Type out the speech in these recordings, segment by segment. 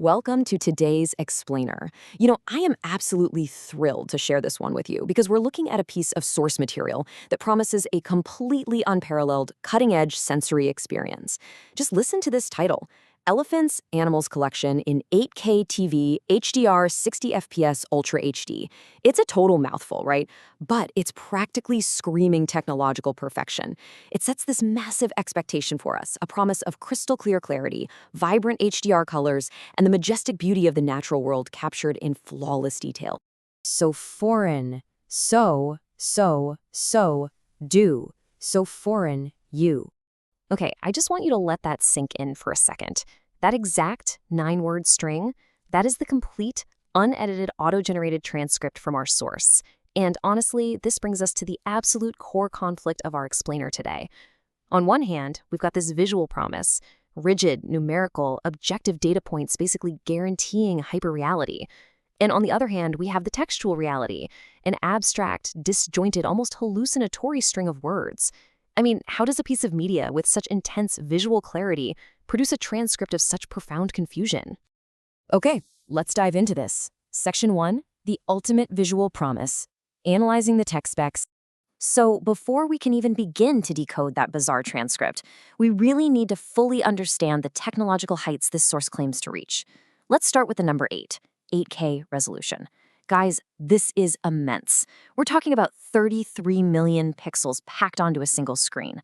Welcome to today's explainer. I am absolutely thrilled to share this one with you because we're looking at a piece of source material that promises a completely unparalleled, cutting-edge sensory experience. Just listen to this title: Elephants Animals Collection in 8K TV HDR 60 FPS Ultra HD. It's a total mouthful, right? But it's practically screaming technological perfection. It sets this massive expectation for us, a promise of crystal clear clarity, vibrant HDR colors, and the majestic beauty of the natural world captured in flawless detail. So foreign, do, so foreign, you. Okay, I just want you to let that sink in for a second. That exact 9-word string, that is the complete, unedited, auto-generated transcript from our source. And honestly, this brings us to the absolute core conflict of our explainer today. On one hand, we've got this visual promise, rigid, numerical, objective data points basically guaranteeing hyperreality. And on the other hand, we have the textual reality, an abstract, disjointed, almost hallucinatory string of words. I mean, how does a piece of media with such intense visual clarity produce a transcript of such profound confusion? Okay, let's dive into this. Section 1, the ultimate visual promise, analyzing the text specs. So before we can even begin to decode that bizarre transcript, we really need to fully understand the technological heights this source claims to reach. Let's start with the number 8, 8K resolution. Guys, this is immense. We're talking about 33 million pixels packed onto a single screen.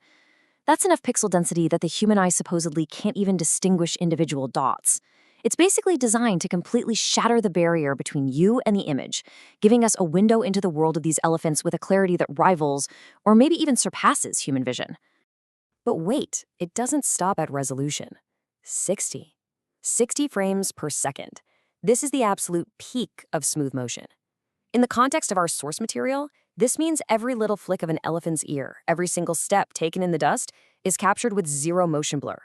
That's enough pixel density that the human eye supposedly can't even distinguish individual dots. It's basically designed to completely shatter the barrier between you and the image, giving us a window into the world of these elephants with a clarity that rivals, or maybe even surpasses, human vision. But wait, it doesn't stop at resolution. 60 frames per second. This is the absolute peak of smooth motion. In the context of our source material, this means every little flick of an elephant's ear, every single step taken in the dust, is captured with zero motion blur.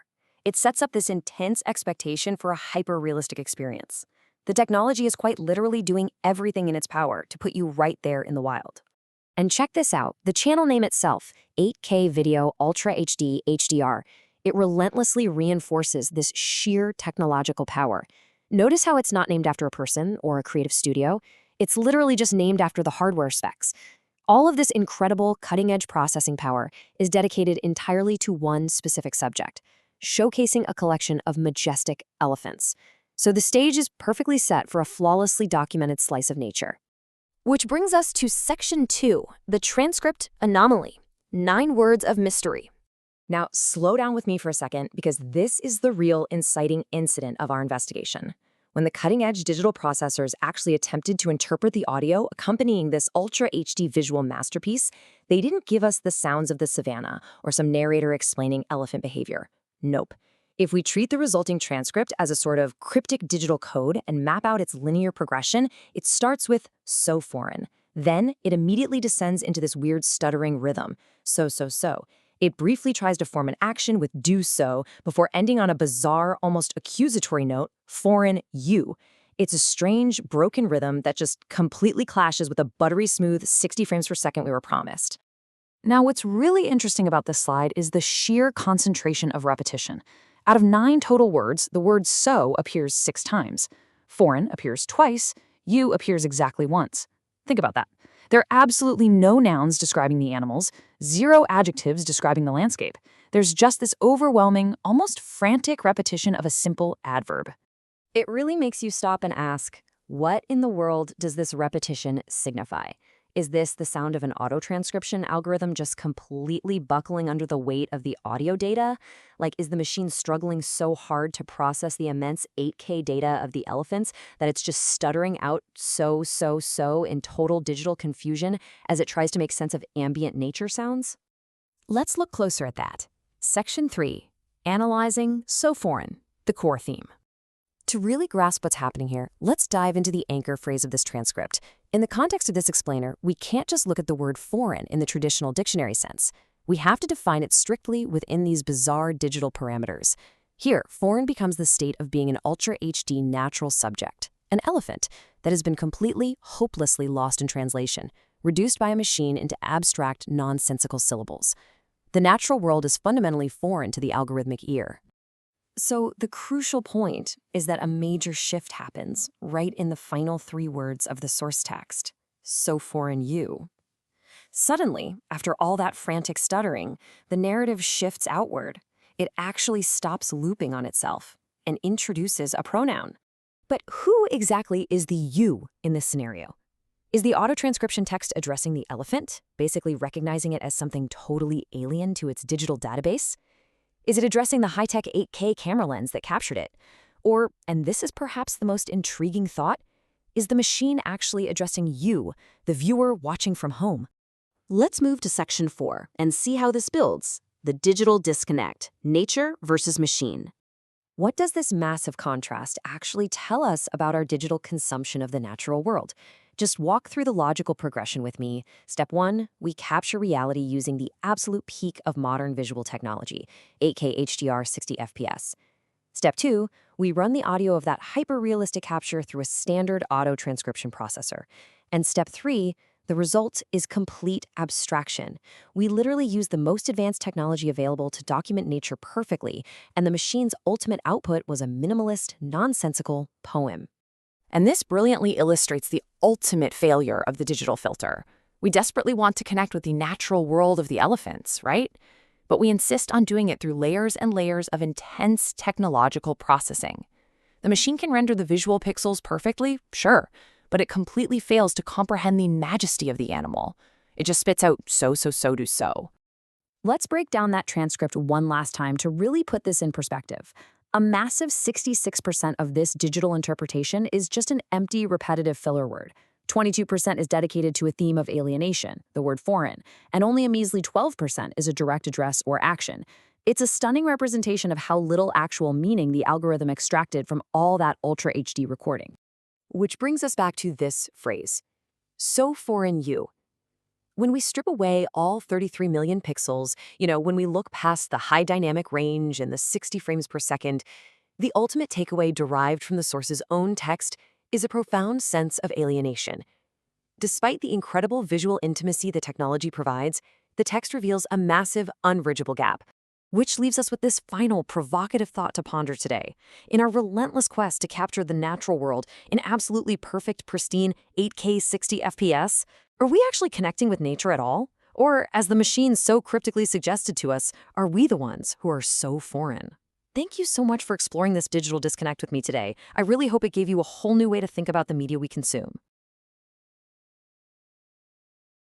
It sets up this intense expectation for a hyper-realistic experience. The technology is quite literally doing everything in its power to put you right there in the wild. And check this out, the channel name itself, 8K Video Ultra HD HDR, it relentlessly reinforces this sheer technological power. Notice how it's not named after a person or a creative studio. It's literally just named after the hardware specs. All of this incredible cutting-edge processing power is dedicated entirely to one specific subject, showcasing a collection of majestic elephants. So the stage is perfectly set for a flawlessly documented slice of nature. Which brings us to Section 2, the transcript anomaly, 9 words of mystery. Now, slow down with me for a second because this is the real inciting incident of our investigation. When the cutting-edge digital processors actually attempted to interpret the audio accompanying this Ultra HD visual masterpiece, they didn't give us the sounds of the savannah or some narrator explaining elephant behavior. Nope. If we treat the resulting transcript as a sort of cryptic digital code and map out its linear progression, it starts with "so foreign." Then it immediately descends into this weird stuttering rhythm, so. It briefly tries to form an action with "do so" before ending on a bizarre, almost accusatory note, "foreign you." It's a strange, broken rhythm that just completely clashes with the buttery smooth 60 frames per second we were promised. Now, what's really interesting about this slide is the sheer concentration of repetition. Out of 9 total words, the word "so" appears 6 times. Foreign appears twice. You appears exactly once. Think about that. There are absolutely no nouns describing the animals, 0 adjectives describing the landscape. There's just this overwhelming, almost frantic repetition of a simple adverb. It really makes you stop and ask, what in the world does this repetition signify? Is this the sound of an auto-transcription algorithm just completely buckling under the weight of the audio data? Like, is the machine struggling so hard to process the immense 8K data of the elephants that it's just stuttering out so in total digital confusion as it tries to make sense of ambient nature sounds? Let's look closer at that. Section 3, analyzing so foreign, the core theme. To really grasp what's happening here, let's dive into the anchor phrase of this transcript. In the context of this explainer, we can't just look at the word foreign in the traditional dictionary sense. We have to define it strictly within these bizarre digital parameters. Here, foreign becomes the state of being an Ultra HD natural subject, an elephant that has been completely, hopelessly lost in translation, reduced by a machine into abstract, nonsensical syllables. The natural world is fundamentally foreign to the algorithmic ear. So the crucial point is that a major shift happens right in the final 3 words of the source text. So foreign you. Suddenly, after all that frantic stuttering, the narrative shifts outward. It actually stops looping on itself and introduces a pronoun. But who exactly is the you in this scenario? Is the auto-transcription text addressing the elephant, basically recognizing it as something totally alien to its digital database? Is it addressing the high-tech 8K camera lens that captured it? Or, and this is perhaps the most intriguing thought, is the machine actually addressing you, the viewer watching from home? Let's move to section 4 and see how this builds. The digital disconnect, nature versus machine. What does this massive contrast actually tell us about our digital consumption of the natural world? Just walk through the logical progression with me. Step 1, we capture reality using the absolute peak of modern visual technology, 8K HDR 60 FPS. Step 2, we run the audio of that hyper-realistic capture through a standard auto-transcription processor. And step 3, the result is complete abstraction. We literally use the most advanced technology available to document nature perfectly, and the machine's ultimate output was a minimalist, nonsensical poem. And this brilliantly illustrates the ultimate failure of the digital filter. We desperately want to connect with the natural world of the elephants, right? But we insist on doing it through layers and layers of intense technological processing. The machine can render the visual pixels perfectly, sure, but it completely fails to comprehend the majesty of the animal. It just spits out so. Let's break down that transcript one last time to really put this in perspective. A massive 66% of this digital interpretation is just an empty, repetitive filler word. 22% is dedicated to a theme of alienation, the word foreign, and only a measly 12% is a direct address or action. It's a stunning representation of how little actual meaning the algorithm extracted from all that Ultra HD recording. Which brings us back to this phrase, so foreign you. When we strip away all 33 million pixels, when we look past the high dynamic range and the 60 frames per second, the ultimate takeaway derived from the source's own text is a profound sense of alienation. Despite the incredible visual intimacy the technology provides, the text reveals a massive, unbridgeable gap. Which leaves us with this final provocative thought to ponder today. In our relentless quest to capture the natural world in absolutely perfect, pristine 8K 60 FPS, are we actually connecting with nature at all? Or, as the machine so cryptically suggested to us, are we the ones who are so foreign? Thank you so much for exploring this digital disconnect with me today. I really hope it gave you a whole new way to think about the media we consume.